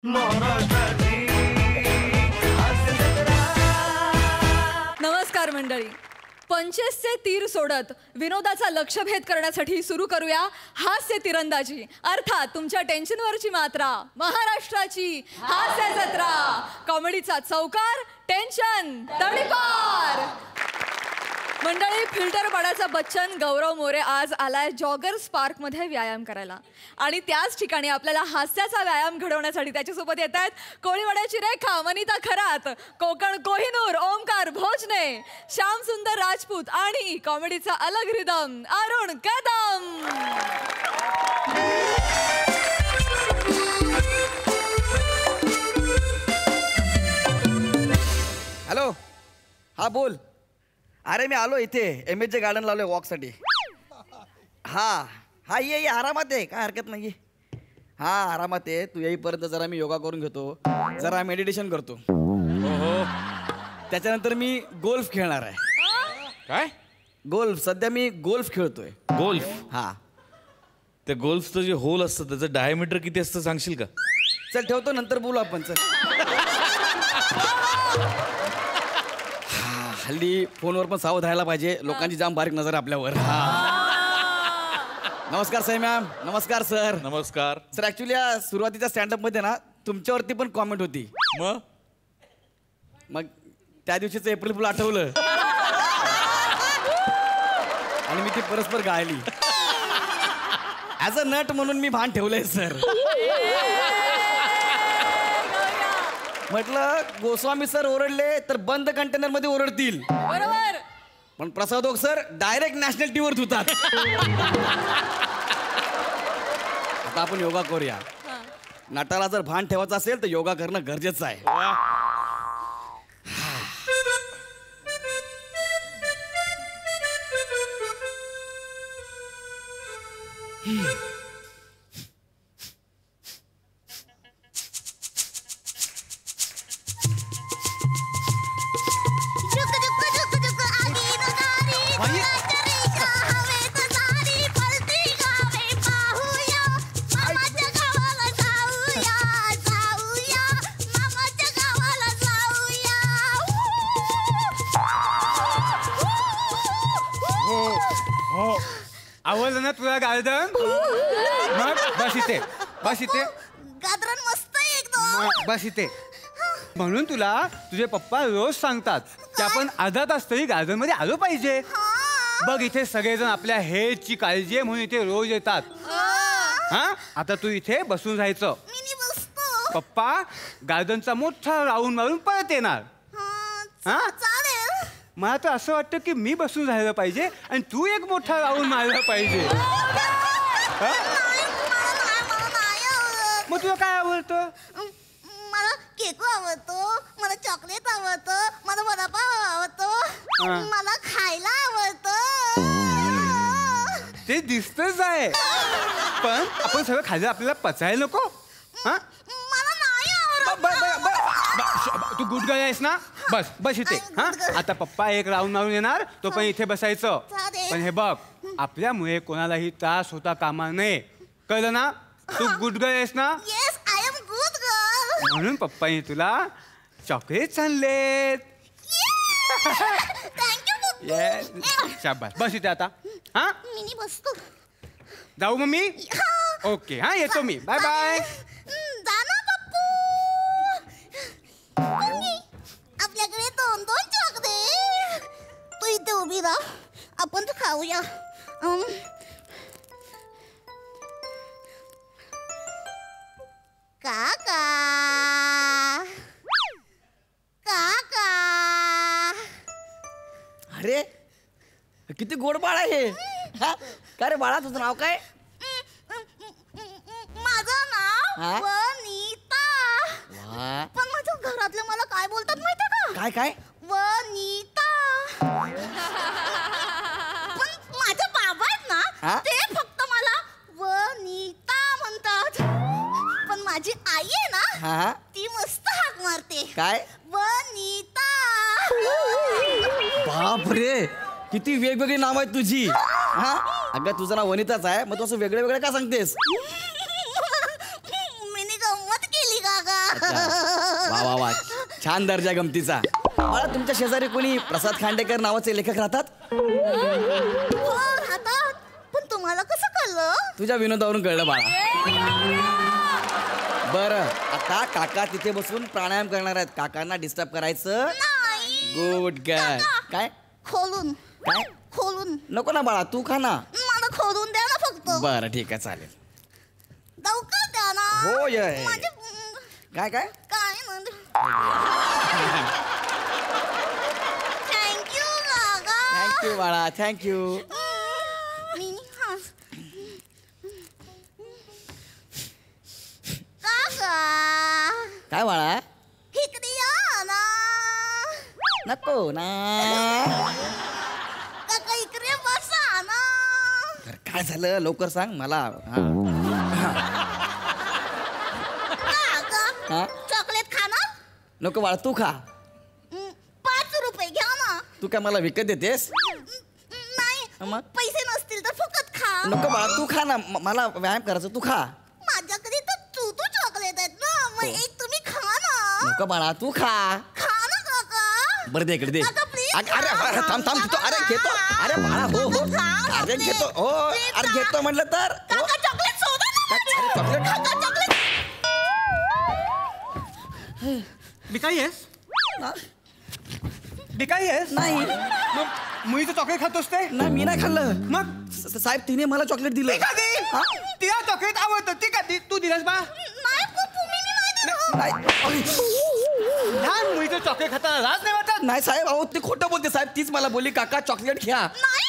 नमस्कार मंडळी. पंचेसचे तीर सोडत विनोदाचा लक्ष्यभेद करण्यासाठी सुरू करूया हास्य तिरंदाजी, अर्थात तुमच्या टेन्शनवरची मात्रा, महाराष्ट्राची हास्य जत्रा. कॉमेडीचा चौकार, टेन्शन तडीपार. मंडळी, फिल्टर पाडाचा बच्चन गौरव मोरे आज आलाय जॉगर्स पार्क मध्ये व्यायाम करायला, आणि त्याच ठिकाणी आपल्याला हास्याचा व्यायाम घडवण्यासाठी त्याच्यासोबत येत आहेत कोळीवाड्याची रेखा वनिता खरात, कोकण कोहिनूर ओमकार भोजने, श्याम सुंदर राजपूत आणि कॉमेडीचा अलग रिदम अरुण कदम. हॅलो, हा बोल. अरे मी आलो इथे MH गार्डन लावलोय वॉकसाठी. हा हा ये आरामात आहे, काय हरकत नाही. हा आरामात आहे, तू येईपर्यंत जरा मी योगा करून घेतो, जरा मेडिटेशन करतो. त्याच्यानंतर मी गोल्फ खेळणार आहे. काय? गोल्फ. सध्या मी गोल्फ खेळतोय. गोल्फ? हा. ते गोल्फचं जे होल असतं त्याचं डायमीटर किती असतं सांगशील का? चल ठेवतो, नंतर बोलू आपण. चल. हल्ली फोनवर पण सावध राहायला पाहिजे, लोकांची जाम बारीक नजर आपल्यावर. नमस्कार सई मॅम. नमस्कार सर. नमस्कार सर. ऍक्च्युली या सुरुवातीच्या स्टँडअप मध्ये ना तुमच्यावरती पण कॉमेंट होती. मग त्या दिवशीचं एप्रिल फुल आठवलं आणि मी ती परस्पर गायली. ऍज अ नट म्हणून मी भान ठेवलंय सर. म्हटलं गोस्वामी सर ओरडले तर बंद कंटेनर मध्ये ओरडतील, बरोबर. पण प्रसाद ओक सर डायरेक्ट नॅशनल टीव्हीवर धुतात. आता आपण योगा करूया. नटाला जर भान ठेवायचं असेल तर योगा करणं गरजेचं आहे. आवडलं ना तुला गार्डन? मग बस इथे, बस इथे. गार्डन मस्त आहे एकदम. बस इथे. म्हणून तुला तुझे पप्पा रोज सांगतात की आपण अर्धा तास तरी गार्डन मध्ये आलो पाहिजे. बघ इथे सगळेजण आपल्या हेल्थची काळजी आहे म्हणून इथे रोज येतात. हा, आता तू इथे बसून राहायचं. पप्पा गार्डनचा मोठा राऊंड मारून परत येणार. हा, मला तर असं वाटतं की मी बसून राहिलं पाहिजे आणि तू एक मोठा राऊंड मारला पाहिजे. मग तुला काय आवडतं? मला केक आवडतो, मला चॉकलेट आवडतं, मला वडापाव आवडतो, मला खायला आवडतं. ते दिसतच आहे, पण आपण सगळं खाल्लं आपल्याला पचायला नको. हा, मला नाही आवडत. तू गुड गर्ल आहेस ना? बस बस इथे. हा, आता पप्पा एक राऊंड मारून येणार, तो पण इथे बसायचं. पण हे बघ, आपल्यामुळे कोणालाही त्रास होता कामा नये, कळलं ना? तू गुड गर्ल आहेस ना? Yes, I am good girl. म्हणून पप्पानी तुला चॉकलेट आणलेत. थँक्यू. शाबास. बस इथे आता. हा, मिनी बसतो. जाऊ मम्मी? ओके. हा, येतो मी. Bye bye. जा ना पप्पू. आपल्याकडे 2-2 चॉकलेट. तू इथे उभी राहा, आपण तर खाऊया. काका काका. अरे किती गोड बाळ आहे. हा, काय रे बाळा, तुझं नाव काय? माझं नाव वनिता. पण माझ्या घरातले मला काय बोलतात माहिती का? काय काय? वनिता. पण माझे बाबा आहेत ना, ते फक्त मला वनिता म्हणतात. पण माझी आई आहे ना, ती मस्त हाक मारते. काय? वनिता. बापरे, किती वेगवेगळी नाव आहेत तुझी. हा, अगं तुझं नाव वनिताच आहे, मग तू असं वेगळे वेगळे का सांगतेस? मिनी गंमत केली काका. वा वा वा, छान दर्जा गमतीचा. बाळा, तुमच्या शेजारी कोणी प्रसाद खांडेकर नावाचे लेखक राहतात? हो, राहतात. पण तुम्हाला कसं कळलं? तुझ्या विनोदावरून कळलं बाळा. बरं, आता काका तिथे बसून प्राणायाम करणार आहेत. काकांना डिस्टर्ब करायचं. नाही. Good guy. काय खोलून काय खोलून नको ना बाळा, तू खा ना. मला खोलून द्या ना फक्त. बरं ठीक आहे, चालेल. लवकर द्या ना. हो, ये. माझे काय काय काय थँक्यू काका. थँक्यू बाळा, थँक्यू. मिनी हास. काका काय बाळा, इकडे या ना. नको ना. काका इकडे बसा ना. तर काय झालं, लवकर सांग मला. काका हा? चॉकलेट खाणार? नको बाळा, तू खा. 5 रुपये घ्या ना. तू काय मला विकत देतेस? नाही, मग? पैसे नसतील तर फुकट खा. नको बाळा, तू खा ना. मला व्यायाम करायचं, तू खा. माझ्याकडे तर तू चॉकलेट आहेत ना, मग एक तुम्ही खा ना. नको बाळा, तू खा. खा ना काका. बरं दे इकडे दे. काका, please अरे खा. थांब थांब, घेतो. अरे घेतो. अरे बाळा, हो हो. खा ना, अरे please. घेतो. हो, Please अरे खा. घेतो म्हटलं तर. हो. काका चॉकलेट सोडा ना. काय? अरे चॉकलेट? काका चॉकलेट. बिकाई आहेस? बिकाई आहेस? नाही मग मुलीचं चॉकलेट खातोस ते? नाही, मी नाही खाल्लं. मग साहेब, तिने मला चॉकलेट दिलं. ती खाती? हा? तिला चॉकलेट आवडतं, ती खाती. तू दिलंस बा? नाही पप्पू, मी नाही दिलं. नाही. लहान मुलीचं चॉकलेट खाताना लाज नाही वाटत? नाही साहेब, अहो ते खोटं बोलते साहेब. तीच मला बोलली, काका चॉकलेट घ्या. नाही,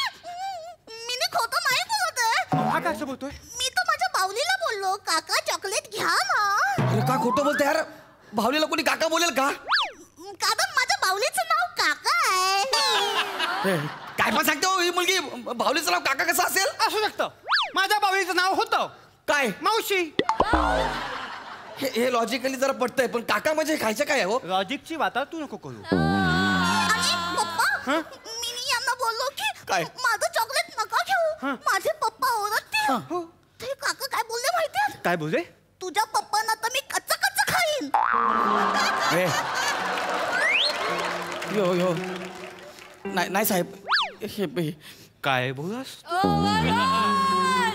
मी खोटं नाही बोलत आहे. हा काय असं बोलतोय? मी तर माझ्या बावलीला बोललो, काका चॉकलेट घ्या ना. अरे का खोटं बोलते यार? भावलीला कोणी काका बोलेल का? कारण माझ्या बावलीचं नाव काका आहे. काय पण सांगते हो ही मुलगी. भावलीचं नाव काका कसं असेल? असू शकतं. माझ्या बावलीचं नाव होतं काय मावशी. हे लॉजिकली जरा पटतंय, पण काका म्हणजे खायचं काय आहे हो? लॉजिकची वाता तू नको करू. आणि पप्पा, मी यांना बोललो की काय? माझं चॉकलेट नका घेऊ. माझे पप्पा ओरडतील. ते काका काय बोलले माहितीये? काय बोलले? तुझ्या पप्पांना तर मी कच्चा कच्चा खाईन. ए. यो यो नाही साहेब, हे काय बोलस?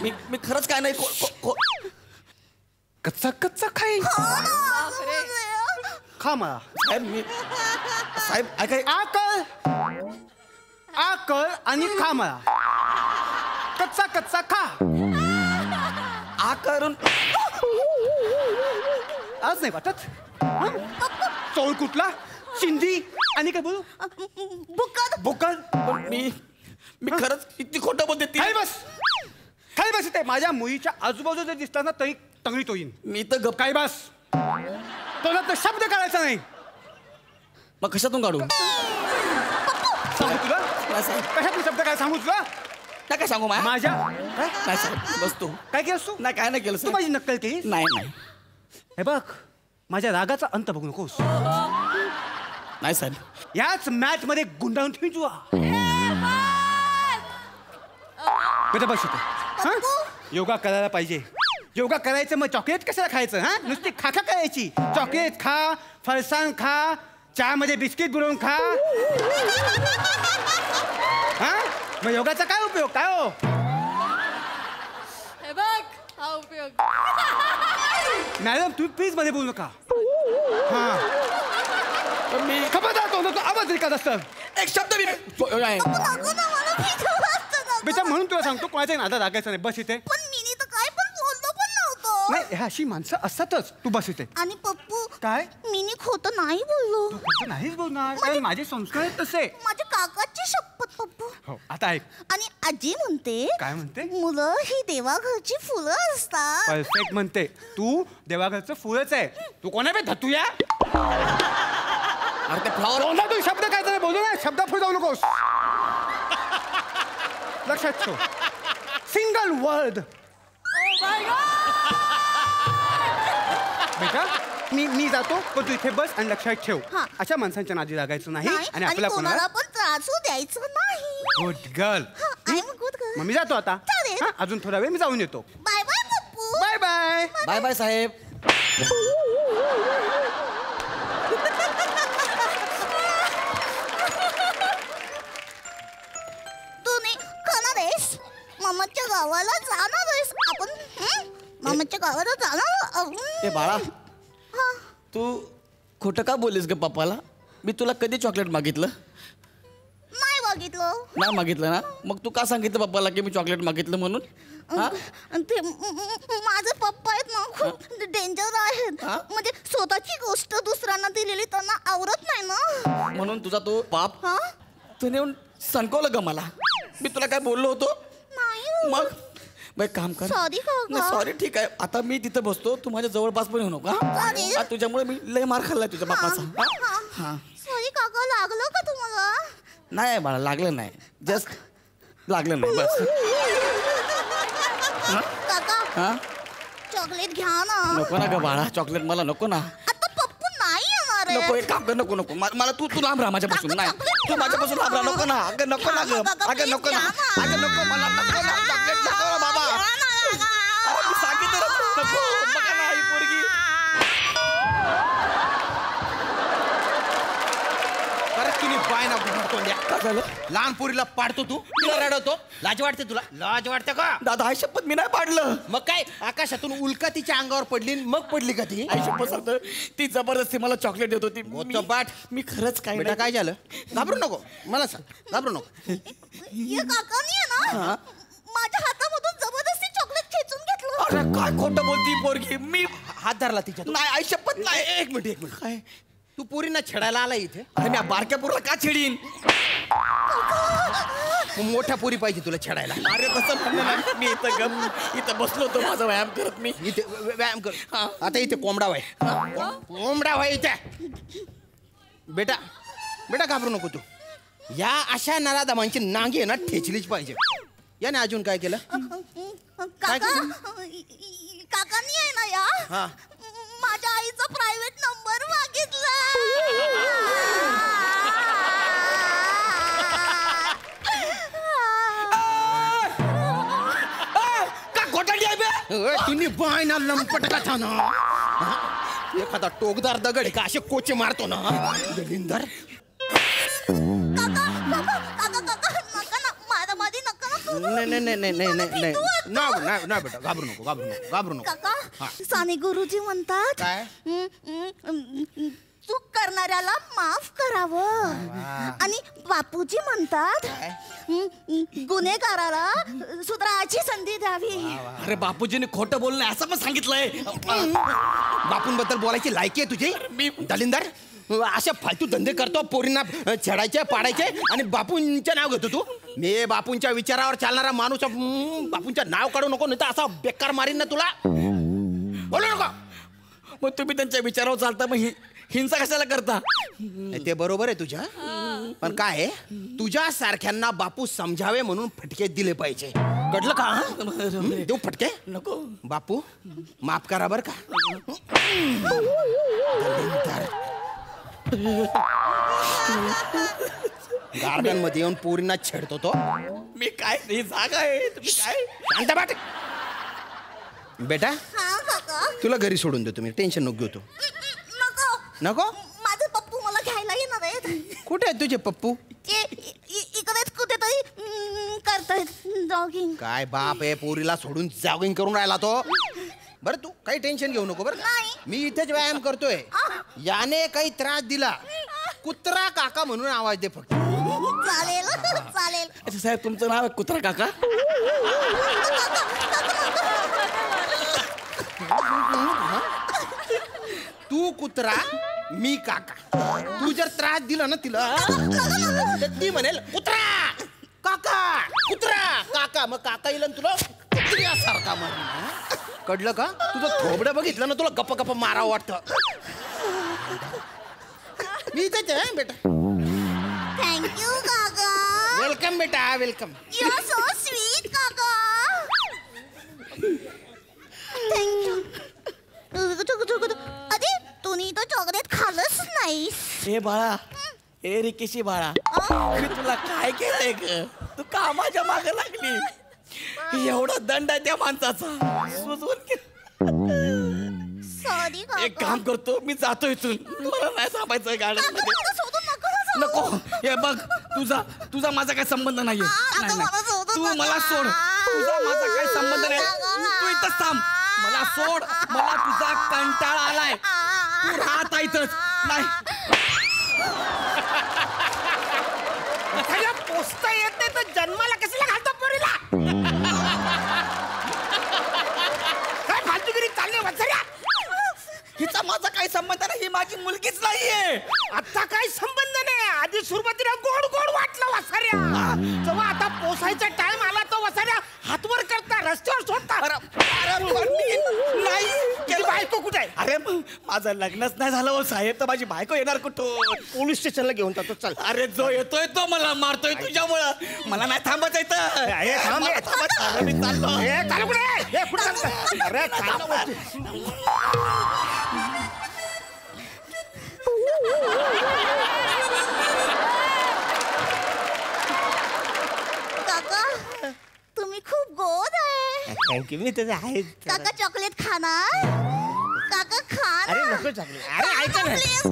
मी खरंच काय नाही. कच्चा कच्चा खाई. खा मला. साहेब ऐकाय. आकल आकल आणि खा मला. कच्चा कच्चा खा. आ करून आज नाही वाटत? चोळ कुठला? सिंधी आणि काय बोलू? बुकद. बोकल. मी खरंच किती खोटं बोलते ती. खाली बस. खाली बस. इथे माझ्या मुलीच्या आजूबाजू जर दिसतात ना तरी तंगडीत होईन. मी तर गप. काय बस. तुला तर शब्द काढायचा नाही. मग कशातून काढू? सांगू तुला? नाही साहेब, कशातून शब्द काय सांगू तुला? नाही काय सांगू माझ्या नाही साहेब, बस तू. काय केलंस तू? नाही काय नाही केलं तू साहेब. माझी नक्कल केली. नाही हे बघ, माझ्या रागाचा अंत बघू नकोस. नाही साहेब. याच मॅच मध्ये गुंडाळून ठेवी तुला. बेटा बस इथे. हं? योगा करायला पाहिजे. योगा करायचं मग चॉकलेट कशाला खायचं? हा, नुसती खाखा करायची. चॉकलेट खा, फरसाण खा, चहामध्ये बिस्किट बुडवून खा. हा, मग योगाचा काय उपयोग? काय हो? हे बघ हा उपयोग. मॅडम तुम्ही प्लीज मध्ये बोलू नका. हा, पण मी खबरदार तो आवाज रिकात असतं. एक शब्द मी नको ना, मला भीती वाटतं ना. बेटा म्हणून तुला सांगतो कोणाच्या नादात लागायचं नाही. बस इथे. पण मी तर काय पण बोललो पण नव्हतो. नाही, ह्या अशी माणसं असतातच. तू बस इथे. आणि पप्पू, काय? मी खोटं नाही बोललो. तू खोटं नाहीच बोलणार, कारण माझे संस्कार आहेत तसे. माझ्या काकाची शपथ पप्पू. हो, आता ऐक. आणि आजी म्हणते, काय म्हणते? मुलं ही देवाघरची फुलं असतात. परफेक्ट म्हणते. तू देवाघरचं फुलच आहे. तू कोणा बे धतूया? अरे ते फ्लॉवर. तोंडा तू शब्द काय तरी बोलू ना. शब्द फुल जाऊ नकोस. लक्षात ठेव. Single word. बेटा मी जातो, पण तू इथे बस आणि लक्षात ठेव. हा. अशा माणसांच्या नादी लागायचं नाही. नाही, आणि आणि आपल्या कोणाला कोणाला पण त्रास होऊ द्यायचं नाही. Good girl. I am good मग मी जातो आता. चालेल. हा, अजून थोडा वेळ मी जाऊन येतो. Bye bye Pappu. Bye bye. Bye bye साहेब. गावाला जाणार. ए बाळा तू खोटं का बोललीस ग पप्पाला? मी तुला कधी चॉकलेट मागितलं? नाही बघितलं. नाही मागितलं ना? मग तू का सांगितलं पप्पाला की मी चॉकलेट मागितलं म्हणून? हा? ते माझे पप्पा आहेत ना खूप डेंजर आहेत. म्हणजे स्वतःची गोष्ट दुसऱ्यांना दिलेली त्यांना आवडत नाही ना. म्हणून तुझा तो बाप हा? तू येऊन सणकवलं ग मला. मी तुला काय बोललो होतो? नाही. मग बाई काम कर. Sorry काका. सॉरी ठीक आहे. आता मी तिथं बसतो, तू माझ्या जवळपास पण येऊ नको. Sorry. हा? तुझ्यामुळे मी लय मार खाल्लाय तुझ्या बापाचा. हा? सॉरी काका, लागलं का तुम्हाला? नाही बाळा लागलं नाही, जस्ट लागलं नाही बस. काका हा? चॉकलेट घ्या ना. नको ना ग बाळा, चॉकलेट मला नको ना. आता पप्पू नाही येणार नको आहे. एक काम कर, नको नको मला तू लांब राहा माझ्यापासून. नाही तू माझ्यापासून लांब राहा. नको ना अगं, नको ना ग अगं, नको ना अगं, नको मला नको ना चॉकलेट नको ना बाबा. अरे, मी सांगितलं ना, नको बघा ना ही पोरगी. परत तिने पाय ना तोंड्या. काय झालं? लहान पोरीला पाडतो तू, तिला रडवतो. लाज वाटते तुला? लाज वाटते का? दादा आई शपथ मी नाही पाडलं. मग काय आकाशातून उल्का तिच्या अंगावर पडली आणि मग पडली का ती? आई शपथ सांगतो, ती जबरदस्ती मला चॉकलेट देत होती. मोठं बाट. मी खरंच काय बेटा काय झालं? घाबरू नको, मला सांग, घाबरू नको. हे काकानी आहे ना माझ्या हातामधून जबरदस्ती चॉकलेट खेचून घेतलं. अरे काय खोटं बोलती पोरगी. मी हात धरला तिच्या. नाही आई शपथ नाही. एक मिनिट एक मिनिट. काय? तू पोरींना छेडायला आला इथे? अरे मी बारक्या पोरला का छेडीन? मग मोठ्या पोरी पाहिजे तुला छेडायला. अरे तसं म्हणलं नाही. मी इथं बसलो होतो माझा व्यायाम करत. मी इथे व्यायाम कर. आता इथे कोंबडा व्हाय. कोंबडा व्हाय इथे. बेटा बेटा घाबरू नको तू. या अशा नराधमांची नांगी आहे ना ठेचलीच पाहिजे. याने अजून काय केलं? काका काकानी आहे ना या माझ्या आईचा प्रायव्हेट नंबर मागितला. का घोटाळी आहे बे? तुम्ही बाय ना लंपट का था ना. एखादा टोकदार दगड आहे का असे कोचे मारतो ना दलिंदर. नाही बेटा घाबरू नको. काका साने गुरुजी म्हणतात काय? चूक करणाऱ्याला माफ करावं. आणि बापूजी म्हणतात गुन्हेगाराला सुधाराची संधी द्यावी. अरे बापूजीने खोटं बोलणं असं पण सांगितलंय. बापूंबद्दल बोलायची लायकी आहे तुझी? मी दलिंदर असे फालतू धंदे करतो, पोरींना छेडायचे पाडायचे आणि बापूंचे नाव घेतो तू. मी बापूंच्या विचारावर चालणारा माणूस. बापूंचं नाव काढू नको, नाही तर असा बेकार मारीन ना तुला. बोलू नको. मग तुम्ही त्यांच्या विचारावर चालता, मग हिंसा कशाला करता? ते बरोबर आहे तुझ्या, पण काय आहे, तुझ्या सारख्यांना बापू समजावे म्हणून फटके दिले पाहिजे. कळलं का? देऊ फटके? नको बापू माफ करा बर का. गार्डन मध्ये येऊन पोरींना छेडतो तो. मी काय ही जागा आहे. तुम्ही काय शांत बाट. बेटा हा काका तुला घरी सोडून देतो मी, टेन्शन नको घेतो. नको नको? माझे पप्पू मला घ्यायला येणार आहेत. कुठे आहेत तुझे पप्पू? ते इकडेच कुठेतरी करतायत जॉगिंग. काय बाप आहे, पोरीला सोडून जॉगिंग करून राहिला तो. बरं तू काही टेन्शन घेऊ नको बरं. नाही. मी इथेच व्यायाम करतोय. याने काही त्रास दिला कुत्रा काका म्हणून आवाज दे फक्त. चालेल चालेल. अच्छा साहेब तुमचं नाव आहे कुत्रा काका? तू कुत्रा मी काका. तू जर त्रास दिला ना तिला तर ती म्हणेल कुत्रा काका कुत्रा काका. मग काका येईल तुला कुत्र्यासारखा मार. कळलं का? तुझं थोबडं बघितलं ना तुला गप्प गप्प मारावं वाटतं. मी इथेच आहे बेटा. थँक्यू काका. वेलकम बेटा welcome. You are so sweet काका. थँक्यू. अरे तुम्ही तो चॉकलेट खाल्लंच नाही. हे बाळा, हे रिकेशी बाळा, मी तुला काय केलंय ग? तू का माझ्या मागे लागली? एवढा दंड आहे त्या माणसाचा. सॉरी काका. एक काम करतो, मी जातो इथून. मला नाही थांबायचं गार्डन काका, मध्ये. मला सोडून नका ना जाऊ. नको. हे बघ, तुझा माझा काही संबंध नाहीये. आता नाही, मला सोडून तू नका. मला सोड. तुझा माझा काही संबंध नाही. तू इथंच थांब. मला सोड, मला तुझा कंटाळा आलाय. तू राहत इथंच. नाही त्याला पोचता येत नाही तर जन्माला कशाला घालतो पोरीला? काय फालतूगिरी चालली वत्सऱ्या? हिचा माझा काही संबंध नाही. ही माझी मुलगीच नाहीये. आता काही संबंध नाही. आधी सुरुवातीला गोड गोड वाटलं वसाऱ्या. जेव्हा आता पोसायचा टाइम आला तो वसाऱ्या हातवर करता रस्त्यावर सोडता. अरे पण मी नाही तुझी बायको कुठे आहे? अरे माझं लग्नच नाही झालं हो साहेब, तर माझी बायको येणार कुठून? पोलीस स्टेशनला घेऊन जातो. चल. अरे जो येतोय तो मला मारतोय तुझ्यामुळं. मला नाही थांबायचं इथं. ए, थांब, ए. मला थांबायचं. अरे मी चाललो. ए, चालू कुठे? ए, कुठे चालतं? अरे चालू. काका तुम्ही खूप गोड आहे. थँक्यू. मी त्याचे आहे. काका चॉकलेट खाणार? काका खा ना. अरे नको चॉकलेट. अरे ऐक ना.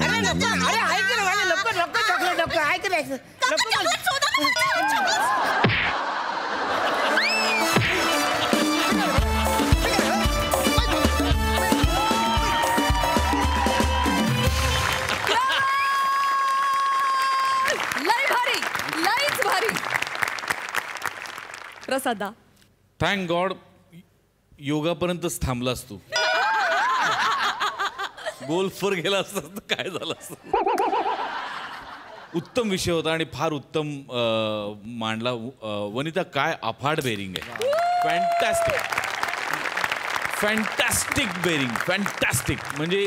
अरे नको. अरे ऐक ना माझे. नको नको चॉकलेट नको. ऐक ना. काका नको चॉकलेट सोडा ना. चॉकलेट. लय भारी, लयच भारी. प्रसादा, थँक गॉड योगापर्यंतच थांबलास तू. गोल्फवर गेला असता तर काय झालं असतं. उत्तम विषय होता आणि फार उत्तम मांडला. वनिता काय अफाट बेरिंग आहे. Fantastic fantastic bearing. फॅन्टॅस्टिक म्हणजे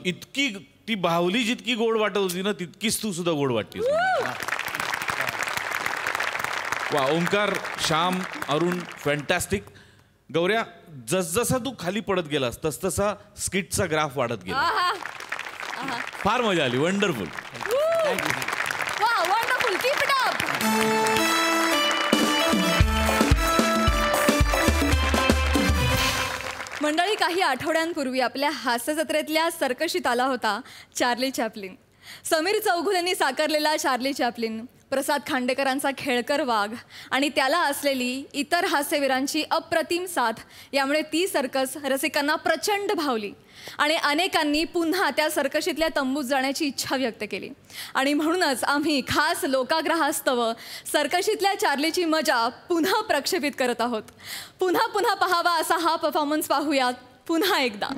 इतकी ती बाहुली जितकी गोड वाटत होती ना तितकीच तू सुद्धा गोड वाटतीस. वा. ओंकार, श्याम, अरुण फॅन्टॅस्टिक. गौऱ्या जसजसा तू खाली पडत गेलास तसतसा स्किटचा ग्राफ वाढत गेला. आहा. फार मजा आली. वंडरफुल. वा, वंडरफुल. Keep it up. मंडळी, काही आठवड्यांपूर्वी आपल्या हास्य जत्रेतल्या सर्कशीत आला होता चार्ली चॅपलिन. समीर चौघुलेंनी साकारलेला चार्ली चॅपलिन, प्रसाद खांडेकरांचा खेळकर वाघ आणि त्याला असलेली इतर हास्यवीरांची अप्रतिम साथ यामुळे ती सर्कस रसिकांना प्रचंड भावली आणि अनेकांनी पुन्हा त्या सर्कशीतल्या तंबूत जाण्याची इच्छा व्यक्त केली. आणि म्हणूनच आम्ही खास लोकाग्रहास्तव सर्कशीतल्या चार्लीची मजा पुन्हा प्रक्षेपित करत आहोत. पुन्हा पुन्हा पाहावा असा हा परफॉर्मन्स पाहूयात पुन्हा एकदा.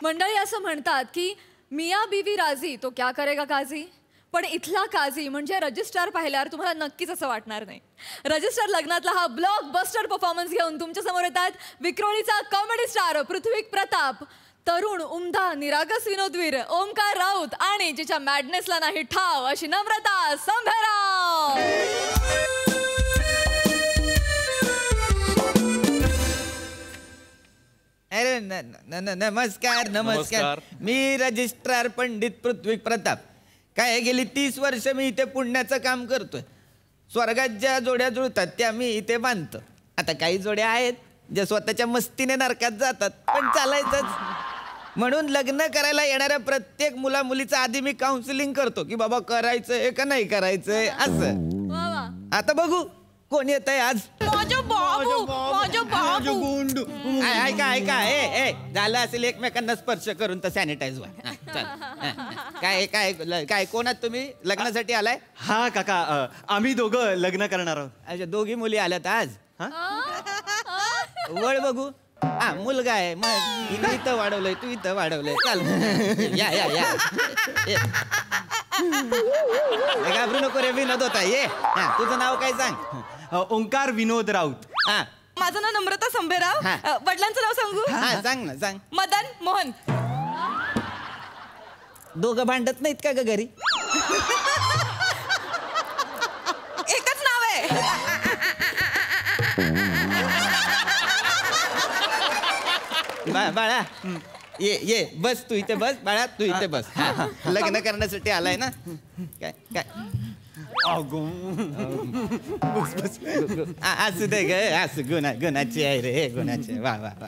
मंडळी असं म्हणतात की मिया बीवी राजी तो क्या करेगा काजी, पण इथला काजी म्हणजे रजिस्ट्रार पाहिल्यावर तुम्हाला नक्कीच असं वाटणार नाही. रजिस्ट्रार लग्नातला हा ब्लॉकबस्टर परफॉर्मन्स घेऊन तुमच्या समोर येतात विक्रोळीचा कॉमेडी स्टार पृथ्वीक प्रताप, तरुण उमदा निरागस विनोदवीर ओमकार राऊत आणि जिच्या मॅडनेसला नाही ठाव अशी नम्रता संभेराव. अरे नमस्कार नमस्कार. मी रजिस्ट्रार पंडित पृथ्वी प्रताप. काय गेली 30 वर्ष मी इथे पुण्याचं काम करतोय. स्वर्गात ज्या जोड्या जुळतात त्या मी इथे बांधतो. आता काही जोड्या आहेत ज्या स्वतःच्या मस्तीने नरकात जातात, पण चालायचंच. म्हणून लग्न करायला येणाऱ्या प्रत्येक मुला मुलीचं आधी मी काउन्सिलिंग करतो की बाबा करायचंय का नाही करायचंय असं. आता बघू कोण येत आहे आज. ऐका ऐका ए झालं असेल एकमेकांना स्पर्श करून तर सॅनिटाईज व्हा. काय काय काय कोणात तुम्ही लग्नासाठी आलाय? हा काका, आम्ही दोघं लग्न करणार आहोत. अच्छा, दोघी मुली आल्यात आज. वळ बघू. हा मुलगा आहे मग इथं वाढवलंय, तू इथं वाढवलंय. चाल या या या. घाबरू नको रे, विनोद होता ये. तुझं नाव काय सांग? ओंकार विनोद राऊत. हा माझं नाव नम्रता संभेराव. वडिलांचं नाव सांगू? हा सांग ना सांग. मदन मोहन. दोघं भांडत नाहीत का ग घरी? एकच नाव आहे. बाळा ये ये बस, तू इथे बस. बाळा तू इथे बस. लग्न करण्यासाठी आलाय ना? काय काय असू दे ग, असू गुणाची आहे रे, गुणाची. वा वा वा.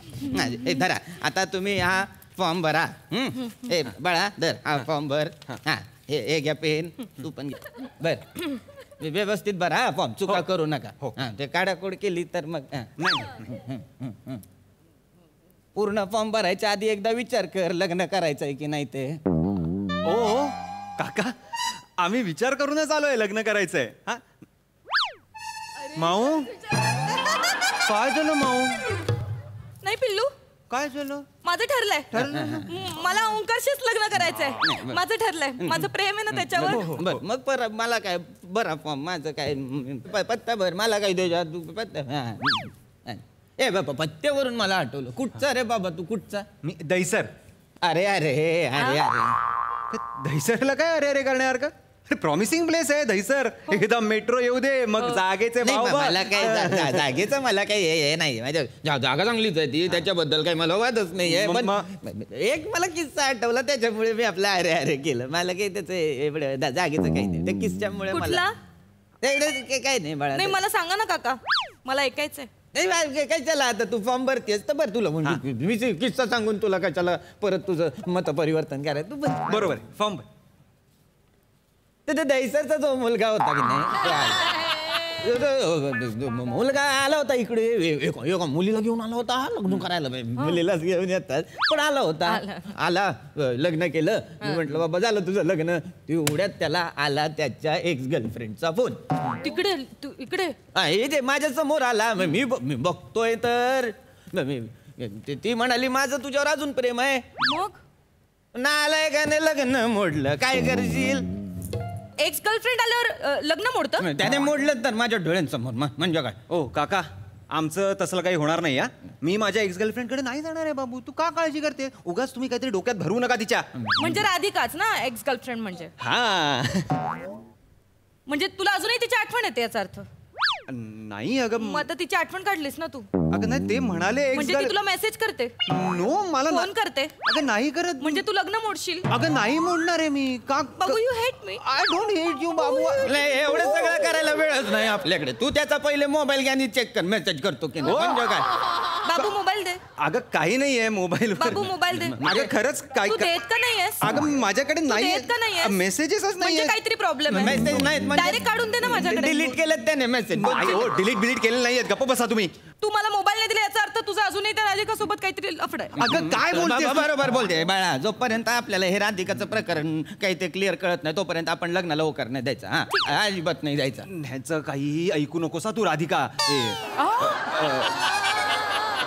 हे धरा, आता तुम्ही हा फॉर्म भरा. हे बाळा धर, हा फॉर्म भर. हा हे घ्या पेन, तू पण घ्या. बर व्यवस्थित भरा हा फॉर्म, चुका करू नका. हा ते काढाकोड केली तर मग नाही. पूर्ण फॉर्म भरायच्या आधी एकदा विचार कर, लग्न करायचंय की नाही ते. ओ काका, आम्ही विचार करूनच आलोय लग्न करायचंय. हा माऊ, काय झालं माऊ? नाही पिल्लू, काय झालं? माझं ठरलंय. मला ओंकारशीच लग्न करायचंय. माझं ठरलंय, माझं प्रेम आहे ना त्याच्यावर. बर मग मला काय बरा फॉर्म, माझं काय पत्ता भर, मला काय द्यायचा तू पत्ता. ए बाबा पत्त्यावरून मला आठवलं, कुठचा रे बाबा तू, कुठचा? मी दहीसर. अरे अरे अरे अरे दहीसरला काय अरे अरे करण्यासारखं? प्रॉमिसिंग प्लेस आहे दहीसर. एकदा मेट्रो येऊ दे, मग जागेचे नाही, भाव बघ. मला काय जागेचं मला काही हे नाही. माझ्या जागा चांगलीच आहे ती, त्याच्याबद्दल काही मला वादच नाहीये. पण एक मला किस्सा आठवला, त्याच्यामुळे मी आपला अरे अरे केलं. मला काही त्याचं एवढं जागेचं काही नाही, त्या किस्स्यामुळे मला काही नाही बाळा. नाही मला सांगा ना काका, मला ऐकायचंय. नाही काय चला, आता तू फॉर्म भरतेस तर भर. तुला म्हणजे मी किस्सा सांगून तुला काय चला परत तुझं मत परिवर्तन करायचं. तू बरोबर फॉर्म भर. तर दहीसरचा जो मुलगा होता की नाही, मुलगा आला होता इकडे, एका मुलीला घेऊन आला होता लग्न करायला. मुलीलाच घेऊन येतात, पण आला होता. आला, लग्न केलं. मी म्हटलं बाबा झालं तुझं लग्न. तेवढ्यात त्याला आला त्याच्या एक्स गर्लफ्रेंडचा फोन. तिकडे तू इकडे हे माझ्या समोर आला. मी बघतोय तर ती म्हणाली माझं तुझ्यावर अजून प्रेम आहे. मग नालायकाने लग्न मोडलं, काय करशील? एक्स गर्लफ्रेंड आल्यावर लग्न मोडतं? त्याने मोडलं तर माझ्या डोळ्यांसमोर. म्हणजे काय? ओ काका, आमचं तसलं काही होणार नाही. मी माझ्या एक्स गर्लफ्रेंड कडे नाही जाणार आहे बाबू. तू का काळजी करते? उगाच तुम्ही काहीतरी डोक्यात भरू नका तिच्या. म्हणजे राधिकाच ना एक्स गर्लफ्रेंड म्हणजे? हा म्हणजे तुला अजूनही तिची आठवण येते याचा अर्थ? नाही अगं, मग आता तिची आठवण काढलीस ना तू? अगं नाही, ते म्हणाले म्हणजे ती तुला मेसेज करते, नो मला फोन करते? अगं नाही करत. म्हणजे तू लग्न मोडशील? अगं नाही मोडणार आहे मी. का बाबू you hate me? I don't hate you बाबू. नाही, एवढं सगळं करायला वेळच नाही आपल्याकडे. तू त्याचा पहिले मोबाईल घ्या आणि चेक कर मेसेज करतो की नाही. म्हणजे काय? बाबू मोबाईल दे. अगं काही नाहीये मोबाईल. बाबू मोबाईल दे. अगं खरंच काय? तू देत का नाहीयेस? अगं माझ्याकडे नाही, देत का नाहीयेस? मेसेजेसच म्हणजे नाही. काहीतरी प्रॉब्लेम आहे. मेसेज नाहीत डायरेक्ट काढून दे ना माझ्याकडे. डिलीट केलं त्याने मेसेज. डिलीट केलेलं नाहीये. गप्प बसा तुम्ही. तू मला मोबाईल नाही दिला याचा अर्थ तुझा अजूनही त्या राधिका सोबत काहीतरी लफड आहे. अगं काय बोलते? बरोबर बोलते बाळा. जोपर्यंत आपल्याला हे राधिकाचं प्रकरण काही ते क्लिअर कळत नाही तोपर्यंत आपण लग्नाला होकार नाही द्यायचा. हा अजिबात नाही द्यायचा. ह्याचं काही ऐकू नकोसा तू राधिका.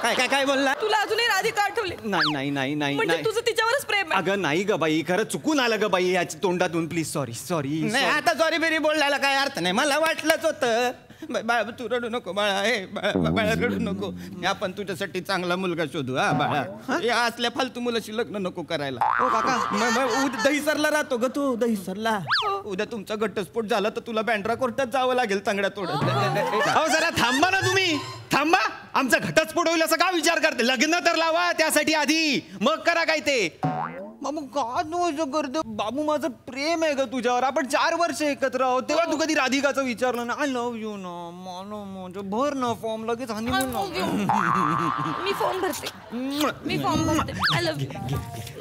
काय काय काय बोलला? तुला अजूनही राधिका आठवली? नाही नाही नाही नाही म्हणजे नाही. तुझं तिच्यावरच प्रेम आहे? अगं नाही ग बाई, खरं चुकून आलं ग बाई याच्या तोंडातून. Please sorry sorry. नाही आता सॉरी बिरी बोलण्याला काय अर्थ नाही. मला वाटलंच होतं. बाळा तू रडू नको बाळा. हे बाळा रडू नको. आपण तुझ्यासाठी चांगला मुलगा शोधू. हा बाळा, या असल्या फालतू मुलाशी लग्न नको करायला. ओ काका, दहीसरला राहतो ग तू, दहीसरला. उद्या तुमचा घटस्फोट झाला तर तुला बँड्रा कोर्टात जावं लागेल चांगल्या तोडत. अहो जरा थांबा ना तुम्ही. थांबा. आमचा घटस्फोट होईल असं का विचार करते? लग्न तर लावा त्यासाठी आधी, मग करा काय ते. बाबू का नो करते? बाबू माझं प्रेम आहे ग तुझ्यावर. आपण 4 वर्ष एकत्र आहोत. तेव्हा तू कधी राधिकाचं विचारलं ना? आय लव्ह यू ना. मला भर ना फॉर्म लगेच. मी फॉर्म भरते. मी फॉर्म भरते. I love you.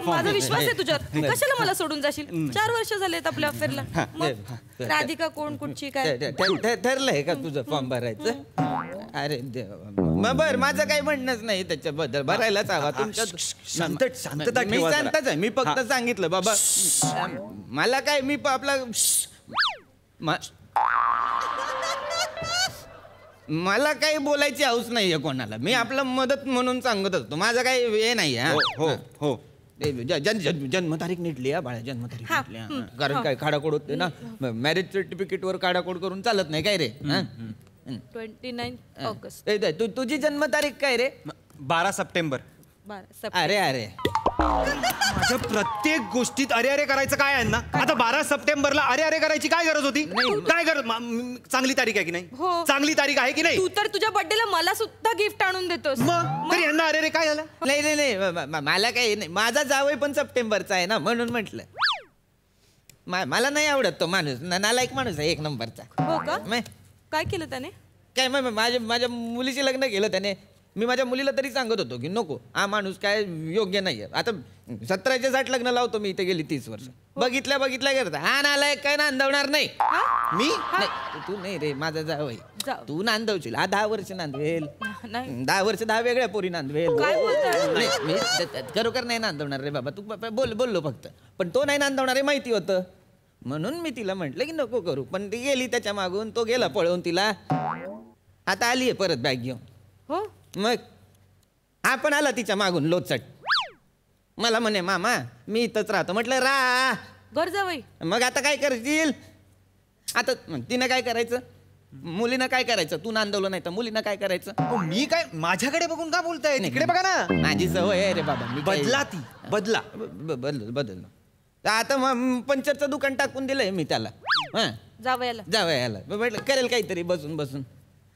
माझा विश्वास आहे तुझ्यावर. कशाला मला सोडून जाशील? 4 वर्ष झालेत आपल्या अफेअरला. मग राधिका कोण, कुठची, काय? ठरलंय का तुझं फॉर्म भरायचं? अरे बर, माझं काही म्हणणंच नाही त्याच्याबद्दल. भरायलाच हवा. तुमच्या शांतता मी ठेवा जरा. शांतच आहे. मी फक्त सांगितलं बाबा मला काय, मी आपला मला काही बोलायची हौस नाहीये कोणाला. मी आपलं मदत म्हणून सांगत असतो. माझं काही हे नाही. हो हो. जन्मतारीख नीटली हा बाळा. जन्मतारीख नीटली. कारण काय खाडाखोड होते ना. मॅरेज सर्टिफिकेट वर खाडाखोड करून चालत नाही काय रे? 29 ऑगस्ट. तुझी जन्मतारीख काय रे? 12 सप्टेंबर. अरे अरे, माझ्या प्रत्येक गोष्टीत अरे अरे करायचं काय आहे ना? आता 12 सप्टेंबरला अरे अरे करायची काय गरज होती? काय गरज? चांगली तारीख आहे की नाही? हो. चांगली तारीख आहे की नाही? तू तर तुझ्या बर्थडेला मला सुद्धा गिफ्ट आणून देतोस. मग तरी यांना अरे रे काय झालं? नाही नाही नाही मला काही नाही. माझा जावई पण सप्टेंबरचा आहे ना, म्हणून म्हटलं. मला नाही आवडत तो माणूस नालायक माणूस आहे एक नंबरचा. हो का? मग काय केलं त्याने? काय माझ्या मुलीशी लग्न केलं त्याने. मी माझ्या मुलीला तरी सांगत होतो की नको, हा माणूस काय योग्य नाहीये. आता 17च्या 60 लग्न लावतो मी, इथे गेली 30 वर्ष. बघितल्या करता हा नालायक काय नांदवणार नाही. मी नाही, तू नाही रे, माझा जावई. तू नांदवशील. हा 10 वर्ष नांदवेल. 10 वर्ष 10 वेगळ्या पोरी नांदवेल. काय बोलतोय? नाही, मी खरोखर नाही नांदवणार रे बाबा. तू बोललो फक्त, पण तो नाही नांदवणार हे माहिती होतं. म्हणून मी तिला म्हटलं की नको करू, पण ती गेली त्याच्या मागून. तो गेला पळवून तिला. आता आलीये परत बॅग घेऊन. हो, मग हा पण आला तिच्या मागून लोचट. मला म्हणे मामा मी इथंच राहतो. म्हटलं रा घर जावई. मग आता काय करशील? आता तिनं काय करायचं? मुलीनं काय करायचं? तू नांदवलं नाही तर मुलीनं काय करायचं? मी काय माझ्याकडे बघून का बोलताय? तिकडे बघा ना. माझी सवय आहे रे बाबा. मी बदला ती बदला. बदल. आता मग पंक्चरचं दुकान टाकून दिलंय मी त्याला. हा जावयाला म्हटलं करेल काहीतरी बसून बसून.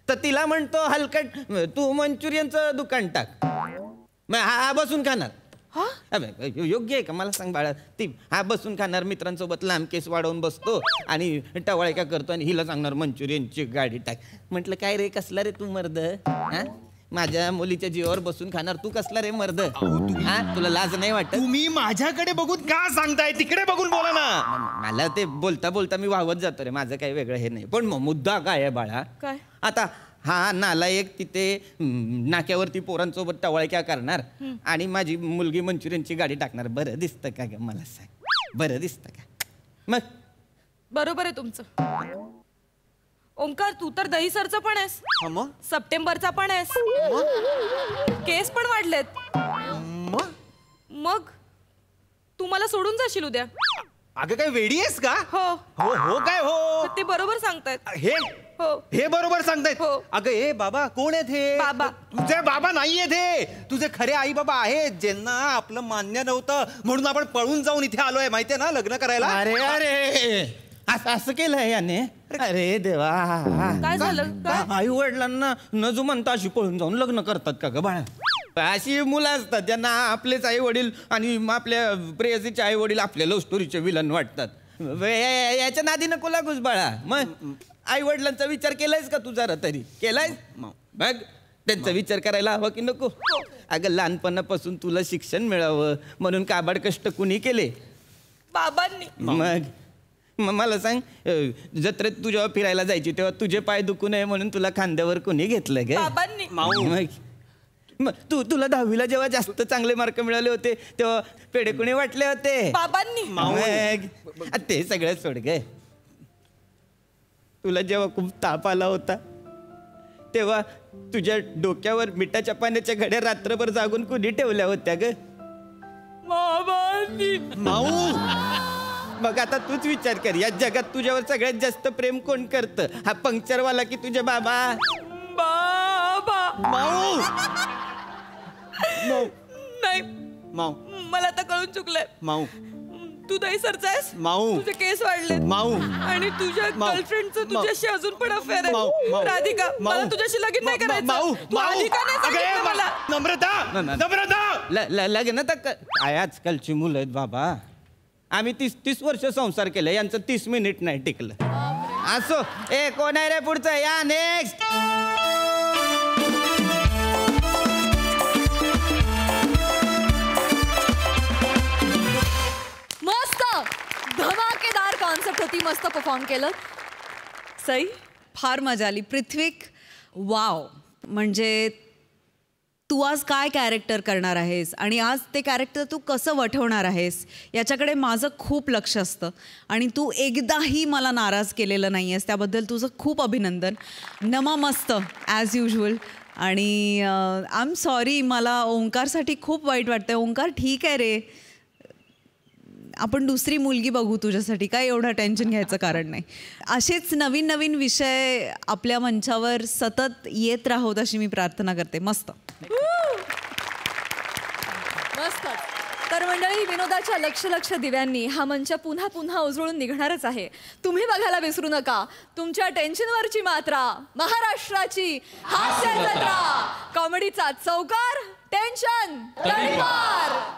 तर तिला म्हणतो हलकट तू मंचुरियनचं दुकान टाक. मग हा बसून खाणार. योग्य आहे का मला सांग बाळा? ती हा बसून खाणार, मित्रांसोबत लांब केस वाढवून बसतो आणि टवाळक्या करतो आणि हिला सांगणार मंचुरियनची गाडी टाक. म्हटलं काय रे, कसला रे तू मर्द? हा, माझ्या मुलीच्या जीवावर बसून खाणार तू कसला रे मर्द? हा, तुला लाज नाही वाटत? तुम्ही माझ्याकडे बघून का सांगताय? तिकडे बघून बोला ना. मला ते बोलता बोलता मी वाहवत जातो रे. माझं काही वेगळं हे नाही. पण मुद्दा काय आहे बाळा? काय? आता हा नालायक तिथे नाक्यावरती पोरांसोबत टवाळक्या करणार आणि माझी मुलगी मंचुरियनची गाडी टाकणार. बरं दिसतं का ग मला सांग? बरं दिसतं का? मग बरोबर आहे तुमचं. ओंकार तू तर दहीसरचा पण आहेस, मग सप्टेंबरचा पण आहेस, केस पण वाढलेत. मग तू मला सोडून जाशील उद्या? अगं काय वेडी आहेस का? हो हो काय हो? ते बरोबर सांगतायत. हे बरोबर सांगतायत. हो. अगं हे बाबा कोण आहेत हे? बाबा. तुझे बाबा नाहीयेत हे. तुझे खरे आई बाबा आहेत, ज्यांना आपलं मान्य नव्हतं म्हणून आपण पळून जाऊन इथे आलोय माहितीये ना लग्न करायला. अरे असं केलंय याने? अरे देवा, काय झालं? आई वडिलांना न जुमानता अशी पळून जाऊन लग्न करतात का ग बाळा? अशी मुलं असतात ज्यांना आपलेच आई वडील आणि आपल्या प्रेयसीचे आई वडील आपल्या लव्ह स्टोरीचे विलन वाटतात. याच्या नादी नको लागूस बाळा. मग आई वडिलांचा विचार केलायस का तू जरा तरी? केलायस? बघ त्यांचा विचार करायला हवा की नको? अगं लहानपणापासून तुला शिक्षण मिळावं म्हणून काबाड कष्ट कुणी केले? बाबांनी. मग मला सांग, जत्रेत तू जेव्हा फिरायला जायची तेव्हा तुझे पाय दुखू नये म्हणून तुला खांद्यावर कोणी घेतलं ग? बाबांनी. मग तुला 10वीला जेव्हा जास्त चांगले मार्क मिळाले होते तेव्हा पेढे कोणी वाटले होते? बाबांनी. मग ते सगळं सोड ग. तुला जेव्हा खूप ताप आला होता तेव्हा तुझ्या डोक्यावर मिठाच्या पाण्याच्या घड्या रात्रभर जागून कुणी ठेवल्या होत्या ग? बाबांनी. मग आता तूच विचार कर, या जगात तुझ्यावर सगळ्यात जास्त प्रेम कोण करतं? हा पंक्चरवाला की तुझे बाबा? माऊ. नाही माऊ, मला आता कळून चुकलंय. माऊ तू दहीसरचा आहेस. माऊ. तुझे केस वाढले. माऊ. आणि तुझ्या गर्लफ्रेंडचं तुझ्याशी अजून पण अफेअर माऊ. आहे. राधिका, मला तुझ्याशी लगीन नाही करायचं. तू राधिका नाही सांगितलं मला. नम्रता लग्न तर काय आजकालची मुलं आहेत बाबा. आम्ही 30 वर्ष संसार केला, यांचं 30 मिनिट नाही टिकलं. असो, कोण आहे रे पुढचं? या नेक्स्ट. मस्त धमाकेदार कॉन्सेप्ट होती. मस्त परफॉर्म केलं. सई, फार मजा आली. पृथ्वीक, वाव. म्हणजे तू आज काय कॅरेक्टर करणार आहेस आणि आज ते कॅरेक्टर तू कसं वठवणार आहेस याच्याकडे माझं खूप लक्ष असतं आणि तू एकदाही मला नाराज केलेलं नाही आहेस, त्याबद्दल तुझं खूप अभिनंदन. नमा मस्त ॲज युजल. आणि आय एम सॉरी, मला ओंकारसाठी खूप वाईट वाटतं. ओंकार ठीक आहे रे, आपण दुसरी मुलगी बघू तुझ्यासाठी, काय एवढं टेन्शन घ्यायचं कारण नाही. असेच नवीन नवीन विषय आपल्या मंचावर सतत येत राहोत अशी मी प्रार्थना करते. मस्त मस्त. तर मंडळी, विनोदाच्या लक्ष दिव्यांनी हा मंच पुन्हा पुन्हा उजळून निघणारच आहे. तुम्ही बघायला विसरू नका तुमच्या टेन्शनवरची मात्रा, महाराष्ट्राची हास्य जत्रा, कॉमेडीचा चौकार, टेन्शन तडीपार.